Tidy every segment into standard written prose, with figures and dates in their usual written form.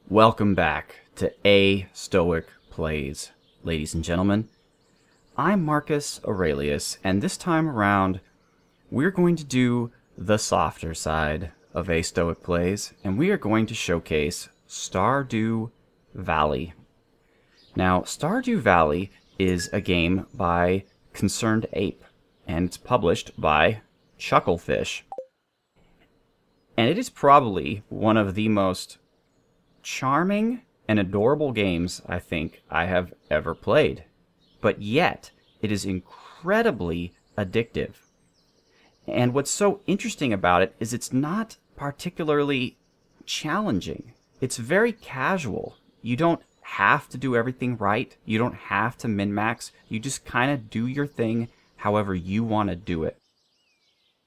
Welcome back to A Stoic Plays, ladies and gentlemen. I'm Marcus Aurelius, and this time around, we're going to do the softer side of A Stoic Plays, and we are going to showcase Stardew Valley. Now, Stardew Valley is a game by Concerned Ape, and it's published by Chucklefish. And it is probably one of the most charming and adorable games I think I have ever played. But yet, it is incredibly addictive. And what's so interesting about it is it's not particularly challenging. It's very casual. You don't have to do everything right. You don't have to min-max. You just kind of do your thing however you want to do it.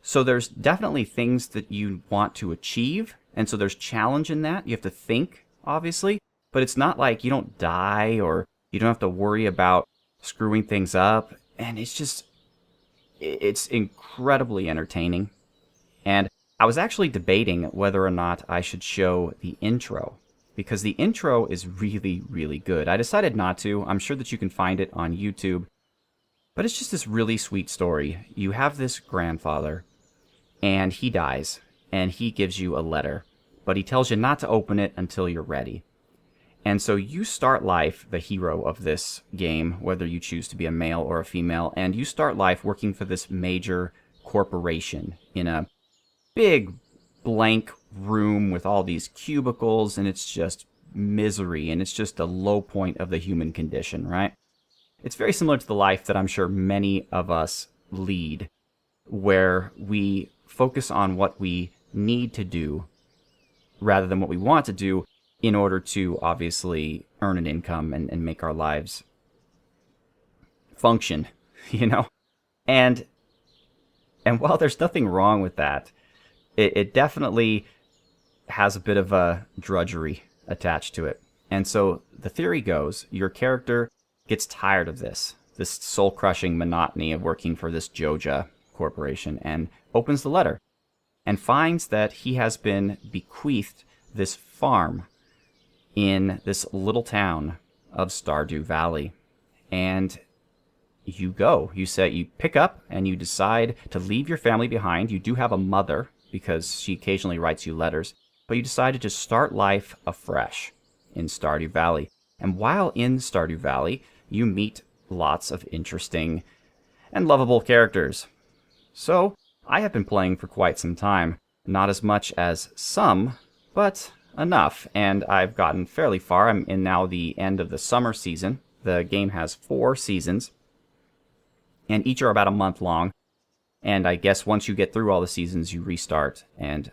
So there's definitely things that you want to achieve, and so there's challenge in that. You have to think, obviously, but it's not like you don't die or you don't have to worry about screwing things up, and it's incredibly entertaining. And I was actually debating whether or not I should show the intro, because the intro is really, really good. I decided not to. I'm sure that you can find it on YouTube, but it's just this really sweet story. You have this grandfather, and he dies, and he gives you a letter, but he tells you not to open it until you're ready. And so you start life, the hero of this game, whether you choose to be a male or a female, and you start life working for this major corporation in a big blank room with all these cubicles, and it's just misery, and it's just a low point of the human condition, right? It's very similar to the life that I'm sure many of us lead, where we focus on what we need to do rather than what we want to do in order to obviously earn an income and make our lives function, you know? And while there's nothing wrong with that, it definitely has a bit of a drudgery attached to it. And so the theory goes, your character gets tired of this soul-crushing monotony of working for this Joja corporation, and opens the letter and finds that he has been bequeathed this farm in this little town of Stardew Valley. And you pick up and you decide to leave your family behind. You do have a mother because she occasionally writes you letters, but you decide to just start life afresh in Stardew Valley. And while in Stardew Valley, you meet lots of interesting and lovable characters. So, I have been playing for quite some time. Not as much as some, but enough. And I've gotten fairly far. I'm in now the end of the summer season. The game has 4 seasons, and each are about a month long. And I guess once you get through all the seasons, you restart and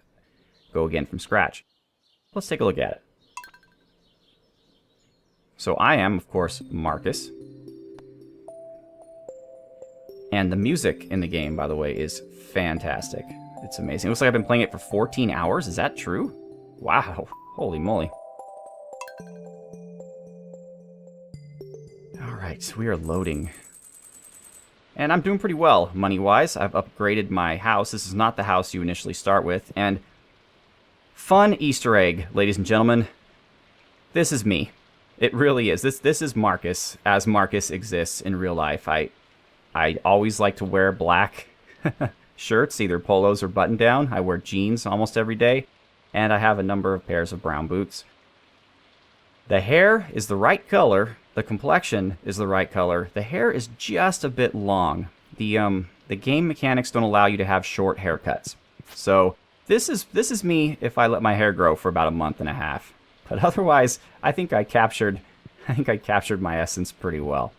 go again from scratch. Let's take a look at it. So I am, of course, Marcus. And the music in the game, by the way, is fantastic. It's amazing. It looks like I've been playing it for 14 hours. Is that true? Wow. Holy moly. Alright, we are loading. And I'm doing pretty well, money-wise. I've upgraded my house. This is not the house you initially start with. And fun Easter egg, ladies and gentlemen. This is me. It really is. This is Marcus, as Marcus exists in real life. I always like to wear black shirts, either polos or button-down. I wear jeans almost every day, and I have a number of pairs of brown boots. The hair is the right color. The complexion is the right color. The hair is just a bit long. The game mechanics don't allow you to have short haircuts. So this is me if I let my hair grow for about a month and a half. But otherwise, I think I captured my essence pretty well.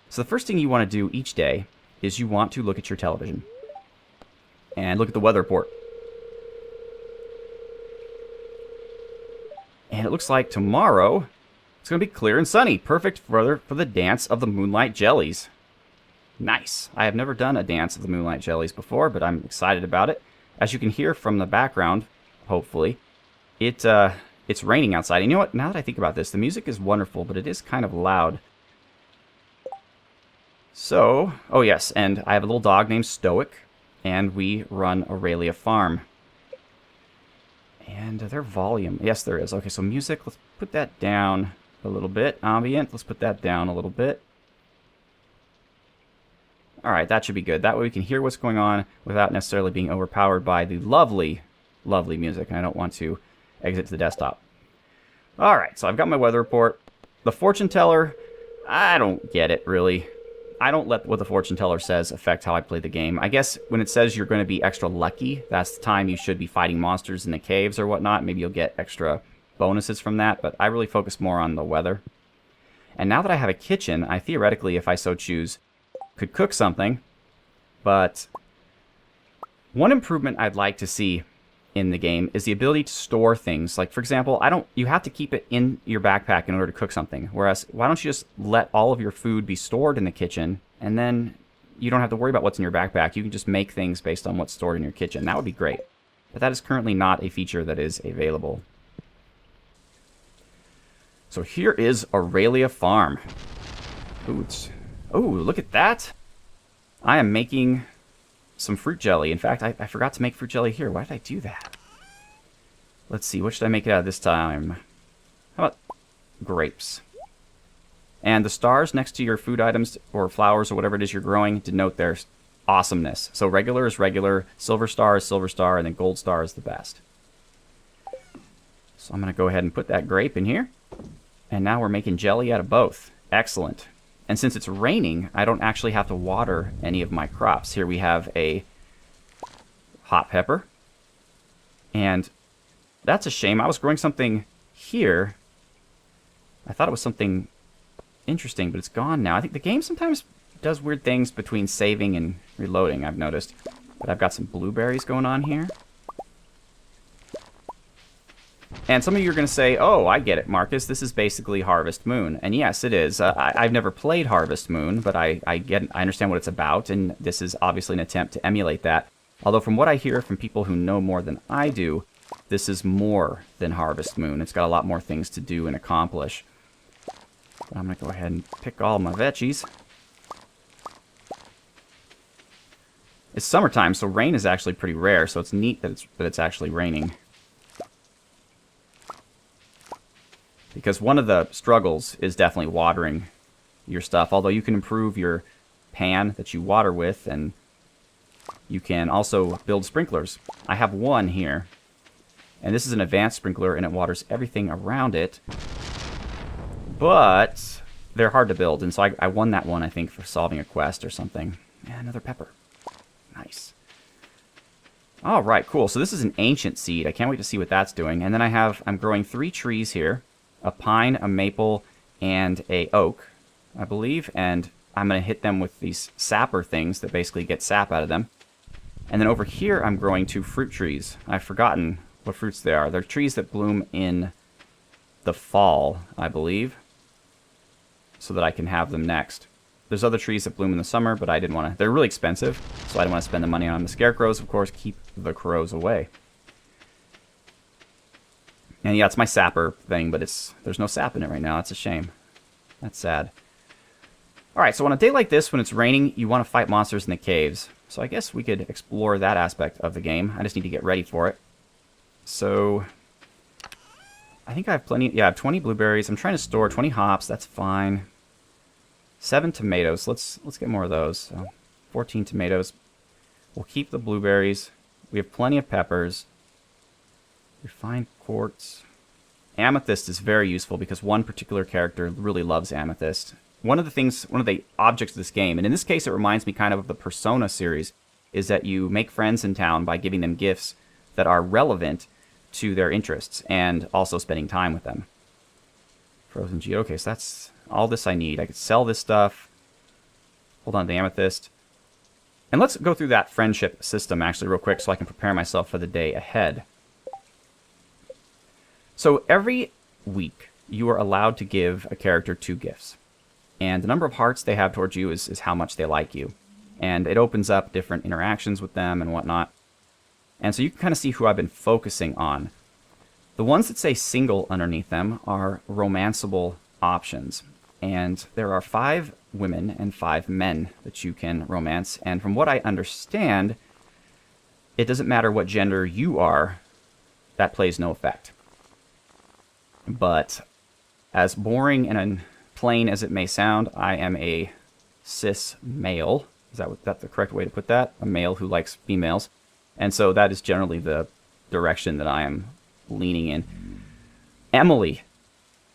So the first thing you want to do each day is you want to look at your television and look at the weather report. And it looks like tomorrow it's going to be clear and sunny, perfect for the dance of the moonlight jellies. Nice. I have never done a dance of the moonlight jellies before, but I'm excited about it. As you can hear from the background, hopefully, it's raining outside. And you know what? Now that I think about this, the music is wonderful, but it is kind of loud. So, oh yes, and I have a little dog named Stoic, and we run Aurelia Farm. And their volume. Yes, there is. Okay, so music, let's put that down a little bit. Ambient, let's put that down a little bit. Alright, that should be good. That way we can hear what's going on without necessarily being overpowered by the lovely, lovely music. And I don't want to exit to the desktop. Alright, so I've got my weather report. The fortune teller, I don't get it, really. I don't let what the fortune teller says affect how I play the game. I guess when it says you're going to be extra lucky, that's the time you should be fighting monsters in the caves or whatnot. Maybe you'll get extra bonuses from that, but I really focus more on the weather. And now that I have a kitchen, I theoretically, if I so choose, could cook something. But one improvement I'd like to see in the game is the ability to store things. Like, for example, you have to keep it in your backpack in order to cook something. Whereas, why don't you just let all of your food be stored in the kitchen, and then you don't have to worry about what's in your backpack. You can just make things based on what's stored in your kitchen. That would be great. But that is currently not a feature that is available. So here is Aurelia Farm. Ooh, look at that. I am making some fruit jelly. In fact, I forgot to make fruit jelly here. Why did I do that? Let's see. What should I make it out of this time? How about grapes? And the stars next to your food items or flowers or whatever it is you're growing denote their awesomeness. So regular is regular, silver star is silver star, and then gold star is the best. So I'm going to go ahead and put that grape in here. And now we're making jelly out of both. Excellent. And since it's raining, I don't actually have to water any of my crops. Here we have a hot pepper. And that's a shame. I was growing something here. I thought it was something interesting, but it's gone now. I think the game sometimes does weird things between saving and reloading, I've noticed. But I've got some blueberries going on here. And some of you are going to say, oh, I get it, Marcus. This is basically Harvest Moon. And yes, it is. I've never played Harvest Moon, but I understand what it's about, and this is obviously an attempt to emulate that. Although from what I hear from people who know more than I do, this is more than Harvest Moon. It's got a lot more things to do and accomplish. But I'm going to go ahead and pick all my veggies. It's summertime, so rain is actually pretty rare, so it's neat that it's actually raining. Because one of the struggles is definitely watering your stuff. Although you can improve your pan that you water with, and you can also build sprinklers. I have one here. And this is an advanced sprinkler, and it waters everything around it. But they're hard to build, and so I won that one, I think, for solving a quest or something. And another pepper. Nice. Alright, cool. So this is an ancient seed. I can't wait to see what that's doing. And then I'm growing 3 trees here. A pine, a maple, and a oak, I believe. And I'm going to hit them with these sapper things that basically get sap out of them. And then over here, I'm growing 2 fruit trees. I've forgotten what fruits they are. They're trees that bloom in the fall, I believe, so that I can have them next. There's other trees that bloom in the summer, but I didn't want to. They're really expensive, so I didn't want to spend the money on them. The scarecrows, of course, keep the crows away. And yeah, it's my sapper thing, but there's no sap in it right now. That's a shame. That's sad. Alright, so on a day like this, when it's raining, you want to fight monsters in the caves. So I guess we could explore that aspect of the game. I just need to get ready for it. So I think I have plenty. Yeah, I have 20 blueberries. I'm trying to store 20 hops. That's fine. 7 tomatoes. Let's get more of those. So 14 tomatoes. We'll keep the blueberries. We have plenty of peppers. Refined quartz. Amethyst is very useful because one particular character really loves amethyst. One of the objects of this game, and in this case it reminds me kind of the Persona series, is that you make friends in town by giving them gifts that are relevant to their interests and also spending time with them. Frozen geode. Okay, so that's all this I need. I could sell this stuff. Hold on to the amethyst. And let's go through that friendship system actually real quick so I can prepare myself for the day ahead. So every week, you are allowed to give a character 2 gifts. And the number of hearts they have towards you is how much they like you. And it opens up different interactions with them and whatnot. And so you can kind of see who I've been focusing on. The ones that say single underneath them are romanceable options. And there are 5 women and 5 men that you can romance. And from what I understand, it doesn't matter what gender you are. that plays no effect. But as boring and plain as it may sound, I am a cis male. Is that the correct way to put that? A male who likes females. And so that is generally the direction that I am leaning in. Emily,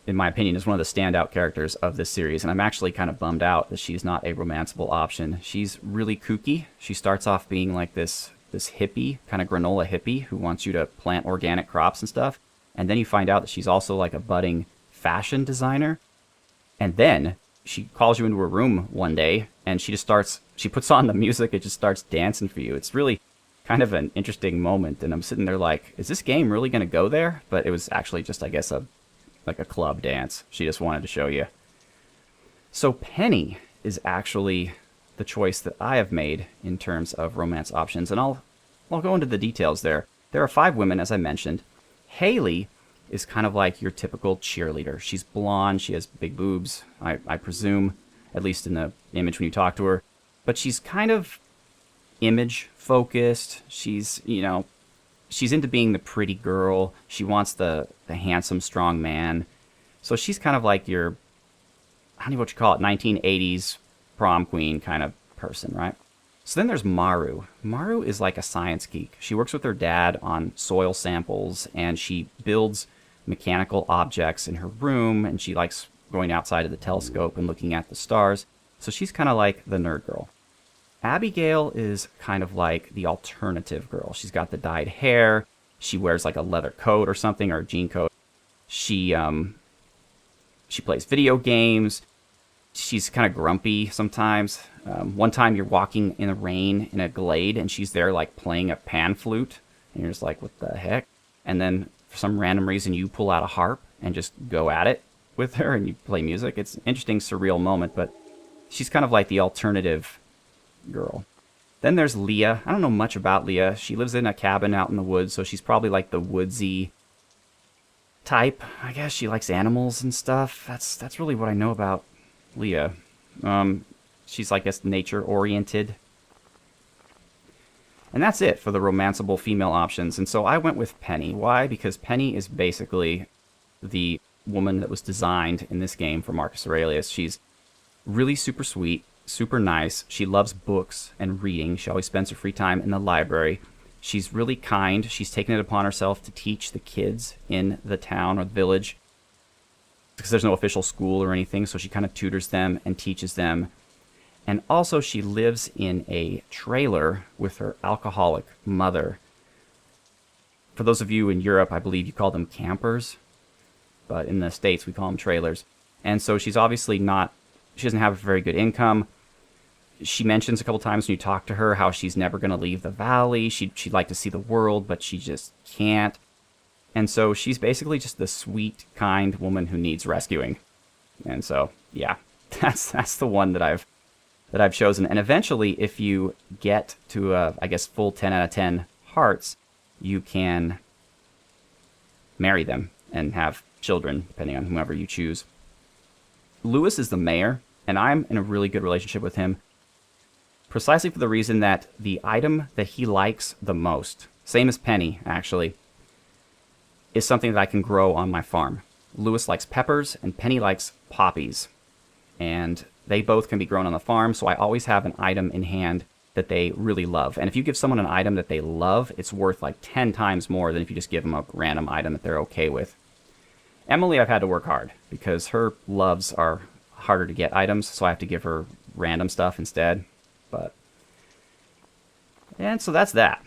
in my opinion, is one of the standout characters of this series, and I'm actually kind of bummed out that she's not a romanceable option. She's really kooky. She starts off being like this hippie, kind of granola hippie, who wants you to plant organic crops and stuff. And then you find out that she's also like a budding fashion designer. And then she calls you into her room one day, and she puts on the music, it just starts dancing for you. It's really kind of an interesting moment, and I'm sitting there like, is this game really going to go there? But it was actually just, I guess, a club dance. She just wanted to show you. So Penny is actually the choice that I have made in terms of romance options, and I'll go into the details there. There are 5 women, as I mentioned. Haley is kind of like your typical cheerleader. She's blonde, she has big boobs, I presume, at least in the image when you talk to her. But she's kind of image focused. She's into being the pretty girl. She wants the handsome, strong man. So she's kind of like your, I don't know what you call it, 1980s prom queen kind of person, right? So then there's Maru. Maru is like a science geek. She works with her dad on soil samples, and she builds mechanical objects in her room, and she likes going outside of the telescope and looking at the stars. So she's kind of like the nerd girl. Abigail is kind of like the alternative girl. She's got the dyed hair. She wears like a leather coat or something, or a jean coat. She plays video games. She's kind of grumpy sometimes. One time you're walking in the rain in a glade, and she's there like playing a pan flute, and you're just like, what the heck? And then for some random reason you pull out a harp and just go at it with her, and you play music. It's an interesting, surreal moment, but she's kind of like the alternative girl. Then there's Leah. I don't know much about Leah. She lives in a cabin out in the woods, so she's probably like the woodsy type. I guess she likes animals and stuff. That's really what I know about Leah. She's, I guess, nature-oriented. And that's it for the romanceable female options. And so I went with Penny. Why? Because Penny is basically the woman that was designed in this game for Marcus Aurelius. She's really super sweet, super nice. She loves books and reading. She always spends her free time in the library. She's really kind. She's taken it upon herself to teach the kids in the town or the village, because there's no official school or anything, so she kind of tutors them and teaches them. And also she lives in a trailer with her alcoholic mother. For those of you in Europe, I believe you call them campers, but in the States we call them trailers. And so she's obviously she doesn't have a very good income. She mentions a couple times when you talk to her how she's never going to leave the valley. She'd like to see the world, but she just can't. And so she's basically just the sweet, kind woman who needs rescuing. And so, yeah, that's the one that I've chosen. And eventually, if you get to I guess full 10 out of 10 hearts, you can marry them and have children, depending on whomever you choose. Lewis is the mayor, and I'm in a really good relationship with him, precisely for the reason that the item that he likes the most, same as Penny, actually, is something that I can grow on my farm. Lewis likes peppers, and Penny likes poppies. And they both can be grown on the farm, so I always have an item in hand that they really love. And if you give someone an item that they love, it's worth like 10 times more than if you just give them a random item that they're okay with. Emily, I've had to work hard, because her loves are harder to get items, so I have to give her random stuff instead. And so that's that.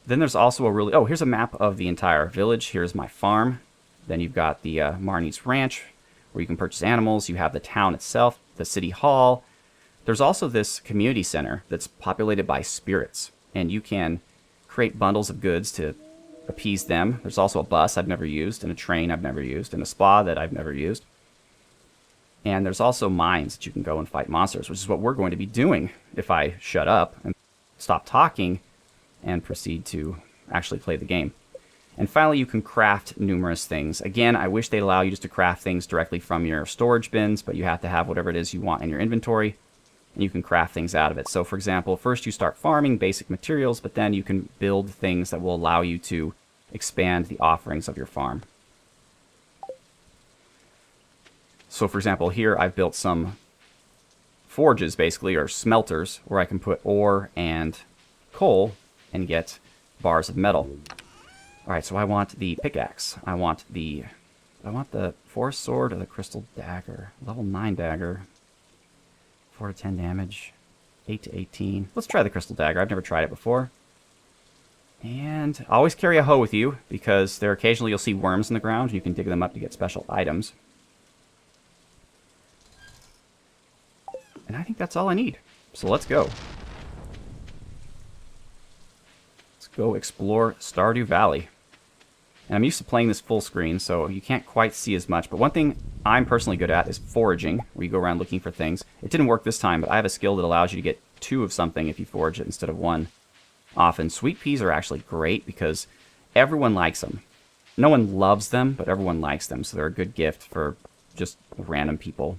Then there's also here's a map of the entire village. Here's my farm. Then you've got the Marnie's Ranch, where you can purchase animals. You have the town itself, the city hall. There's also this community center that's populated by spirits, and you can create bundles of goods to appease them. There's also a bus I've never used, and a train I've never used, and a spa that I've never used. And there's also mines that you can go and fight monsters, which is what we're going to be doing if I shut up and stop talking and proceed to actually play the game. And finally, you can craft numerous things. Again, I wish they'd allow you just to craft things directly from your storage bins, but you have to have whatever it is you want in your inventory, and you can craft things out of it. So, for example, first you start farming basic materials, but then you can build things that will allow you to expand the offerings of your farm. So for example, here I've built some forges, basically, or smelters, where I can put ore and coal and get bars of metal. Alright, so I want the pickaxe. I want the forest sword or the crystal dagger. Level 9 dagger. 4 to 10 damage. 8 to 18. Let's try the crystal dagger. I've never tried it before. And always carry a hoe with you, because there occasionally you'll see worms in the ground, and you can dig them up to get special items. And I think that's all I need. So let's go. Let's go explore Stardew Valley. And I'm used to playing this full screen, so you can't quite see as much. But one thing I'm personally good at is foraging, where you go around looking for things. It didn't work this time, but I have a skill that allows you to get 2 of something if you forage it instead of 1. Often, sweet peas are actually great because everyone likes them. No one loves them, but everyone likes them, so they're a good gift for just random people.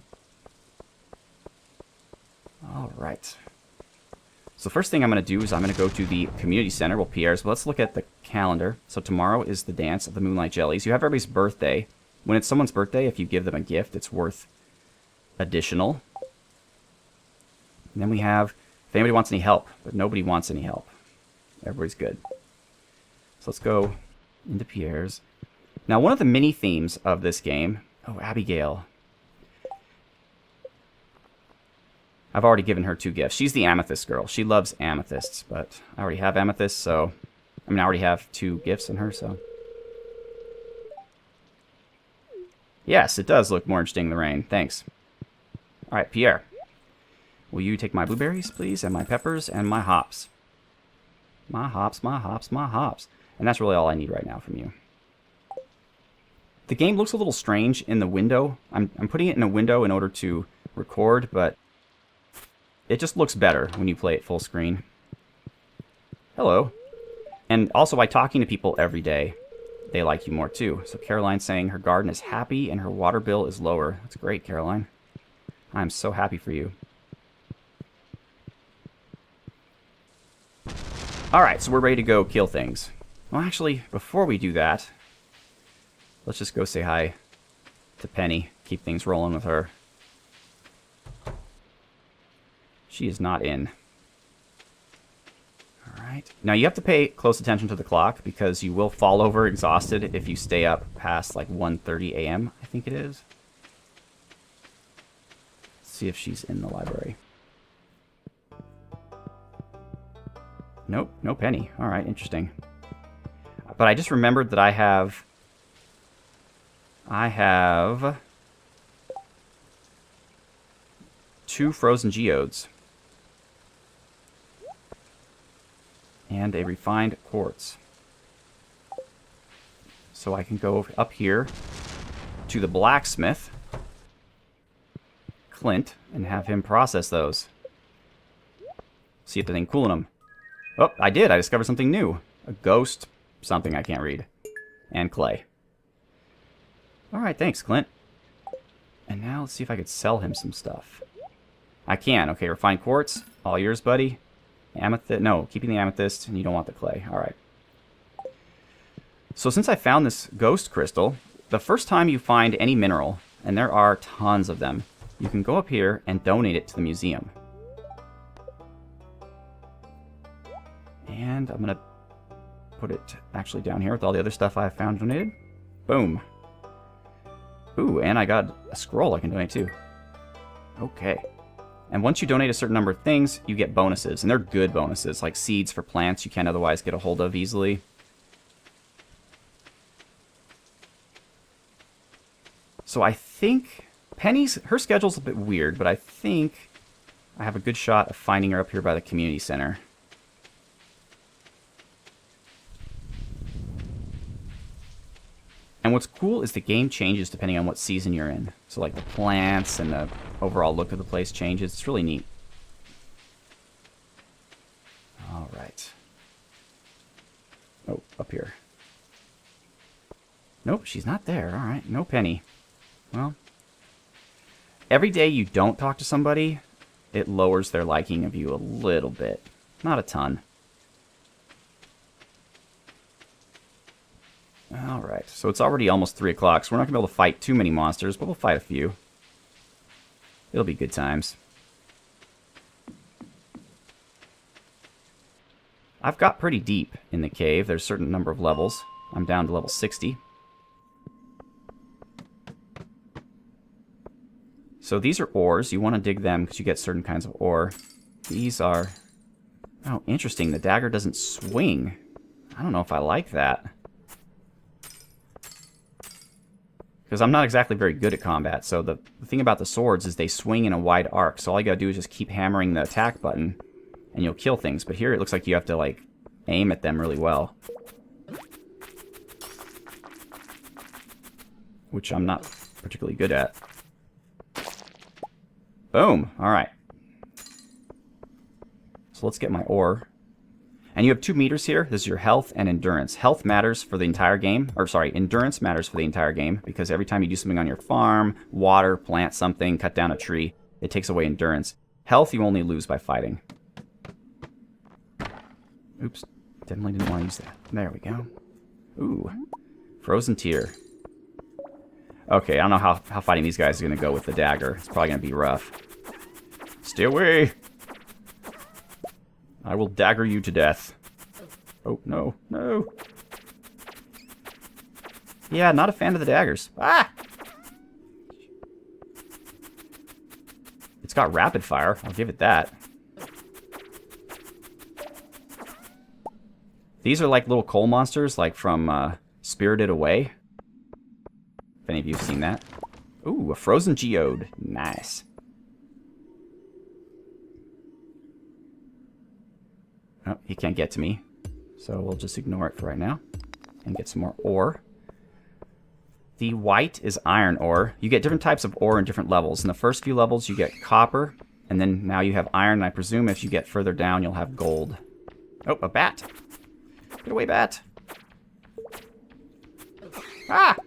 Alright. So first thing I'm going to do is I'm going to go to the community center. Well, Pierre's, but let's look at the calendar. So tomorrow is the dance of the Moonlight Jellies. You have everybody's birthday. When it's someone's birthday, if you give them a gift, it's worth additional. And then we have, if anybody wants any help, but nobody wants any help. Everybody's good. So let's go into Pierre's. Now, one of the mini themes of this game... Oh, Abigail. I've already given her 2 gifts. She's the amethyst girl. She loves amethysts, but I already have amethysts, so... I mean, I already have 2 gifts in her, so... Yes, it does look more interesting in the rain. Thanks. Alright, Pierre. Will you take my blueberries, please, and my peppers, and my hops? My hops, my hops, my hops. And that's really all I need right now from you. The game looks a little strange in the window. I'm putting it in a window in order to record, but... it just looks better when you play it full screen. Hello. And also, by talking to people every day, they like you more too. So Caroline's saying her garden is happy and her water bill is lower. That's great, Caroline. I'm so happy for you. Alright, so we're ready to go kill things. Well, actually, before we do that, let's just go say hi to Penny. Keep things rolling with her. She is not in. Alright. Now you have to pay close attention to the clock because you will fall over exhausted if you stay up past like 1:30 a.m. I think it is. Let's see if she's in the library. Nope, no Penny. Alright, interesting. But I just remembered that I have 2 frozen geodes. And a refined quartz. So I can go up here to the blacksmith, Clint, and have him process those. See if there's anything cool in them. Oh, I did. I discovered something new. A ghost something I can't read. And clay. Alright, thanks, Clint. And now let's see if I could sell him some stuff. I can. Okay, refined quartz. All yours, buddy. Amethyst. No, keeping the amethyst, and you don't want the clay. Alright. So since I found this ghost crystal, the first time you find any mineral, and there are tons of them, you can go up here and donate it to the museum. And I'm going to put it actually down here with all the other stuff I found donated. Boom. Ooh, and I got a scroll I can donate too. Okay. And once you donate a certain number of things, you get bonuses. And they're good bonuses, like seeds for plants you can't otherwise get a hold of easily. So I think her schedule's a bit weird, but I think I have a good shot of finding her up here by the community center. And what's cool is the game changes depending on what season you're in. So like the plants and the overall look of the place changes. It's really neat. Alright. Oh, up here. Nope, she's not there. Alright, no Penny. Well, every day you don't talk to somebody, it lowers their liking of you a little bit. Not a ton. Alright, so it's already almost 3 o'clock, so we're not going to be able to fight too many monsters, but we'll fight a few. It'll be good times. I've got pretty deep in the cave. There's a certain number of levels. I'm down to level 60. So these are ores. You want to dig them because you get certain kinds of ore. These are... Oh, interesting. The dagger doesn't swing. I don't know if I like that. Because I'm not exactly very good at combat. So the thing about the swords is they swing in a wide arc. So all you gotta do is just keep hammering the attack button and you'll kill things. But here it looks like you have to, like, aim at them really well. Which I'm not particularly good at. Boom! Alright. So let's get my ore. And you have 2 meters here. This is your health and endurance. Health matters for the entire game. Or sorry, endurance matters for the entire game. Because every time you do something on your farm, water, plant something, cut down a tree, it takes away endurance. Health you only lose by fighting. Oops. Definitely didn't want to use that. There we go. Ooh. Frozen tear. Okay, I don't know how fighting these guys is going to go with the dagger. It's probably going to be rough. Stay away! I will dagger you to death. Oh, no, no. Yeah, not a fan of the daggers. Ah! It's got rapid fire. I'll give it that. These are like little coal monsters, like from Spirited Away. If any of you have seen that. Ooh, a frozen geode. Nice. Oh, he can't get to me. So we'll just ignore it for right now. And get some more ore. The white is iron ore. You get different types of ore in different levels. In the first few levels you get copper. And then now you have iron. And I presume if you get further down you'll have gold. Oh, a bat. Get away, bat. Ah!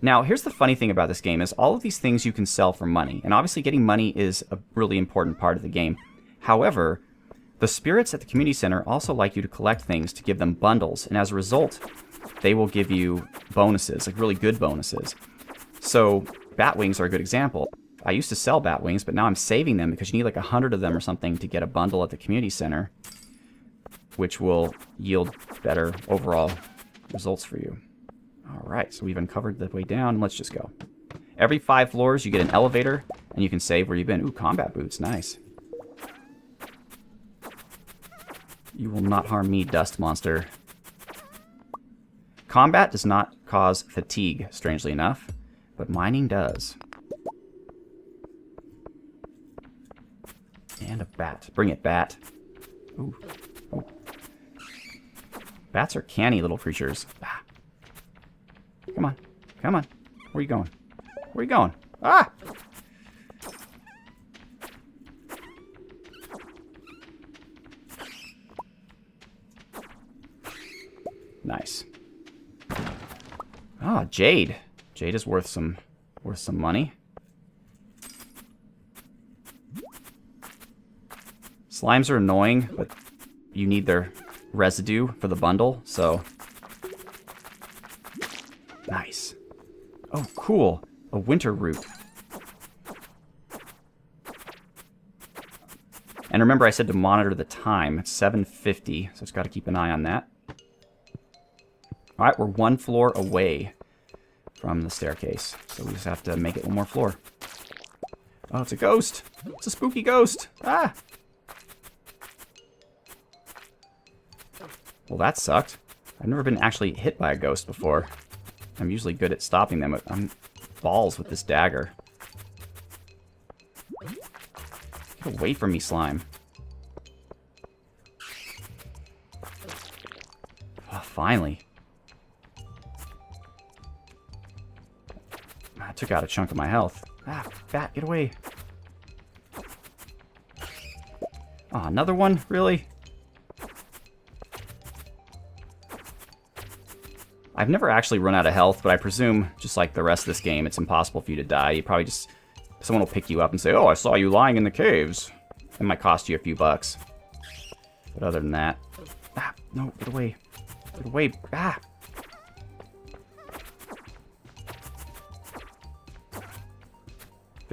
Now, here's the funny thing about this game is all of these things you can sell for money. And obviously getting money is a really important part of the game. However, the spirits at the community center also like you to collect things to give them bundles. And as a result, they will give you bonuses, like really good bonuses. So, bat wings are a good example. I used to sell bat wings, but now I'm saving them because you need like 100 of them or something to get a bundle at the community center, which will yield better overall results for you. Alright, so we've uncovered the way down. Let's just go. Every 5 floors, you get an elevator, and you can save where you've been. Ooh, combat boots. Nice. You will not harm me, dust monster. Combat does not cause fatigue, strangely enough, but mining does. And a bat. Bring it, bat. Ooh. Oh. Bats are canny little creatures. Ah. Come on. Come on. Where are you going? Where are you going? Ah! Nice. Ah, jade. Jade is worth some money. Slimes are annoying, but you need their residue for the bundle, so... Nice. Oh, cool. A winter root. And remember I said to monitor the time. It's 7:50, so it's got to keep an eye on that. Alright, we're 1 floor away from the staircase. So we just have to make it 1 more floor. Oh, it's a ghost! It's a spooky ghost! Ah! Well, that sucked. I've never been actually hit by a ghost before. I'm usually good at stopping them, but I'm balls with this dagger. Get away from me, slime. Oh, finally. I took out a chunk of my health. Ah, bat, get away. Oh, another one? Really? I've never actually run out of health, but I presume, just like the rest of this game, it's impossible for you to die. You probably just... Someone will pick you up and say, oh, I saw you lying in the caves. It might cost you a few bucks. But other than that... Ah, no, get away. Get away. Ah!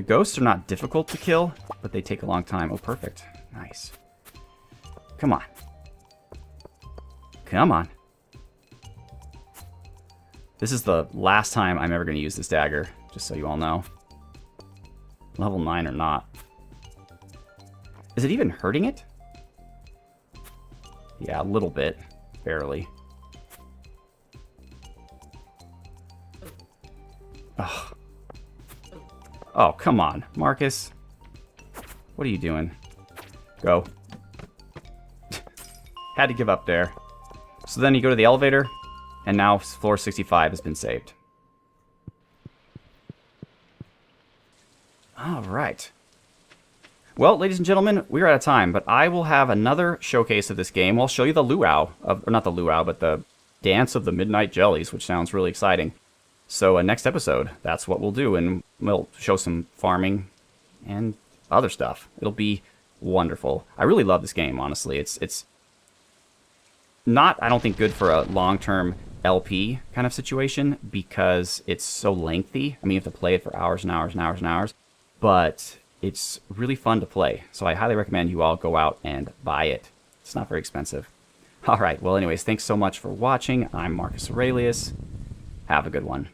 ghosts are not difficult to kill, but they take a long time. Oh, perfect. Nice. Come on. Come on. This is the last time I'm ever going to use this dagger, just so you all know. Level 9 or not. Is it even hurting it? Yeah, a little bit. Barely. Ugh. Oh, come on, Marcus. What are you doing? Go. Had to give up there. So then you go to the elevator, and now floor 65 has been saved. All right. Well, ladies and gentlemen, we're out of time, but I will have another showcase of this game. I'll show you the luau, or not the luau, but the Dance of the Midnight Jellies, which sounds really exciting. So next episode, that's what we'll do, and we'll show some farming and other stuff. It'll be wonderful. I really love this game, honestly. It's not, I don't think, good for a long-term LP kind of situation because it's so lengthy. I mean, you have to play it for hours and hours and hours and hours, but it's really fun to play. So I highly recommend you all go out and buy it. It's not very expensive. All right, well, anyways, thanks so much for watching. I'm Marcus Aurelius. Have a good one.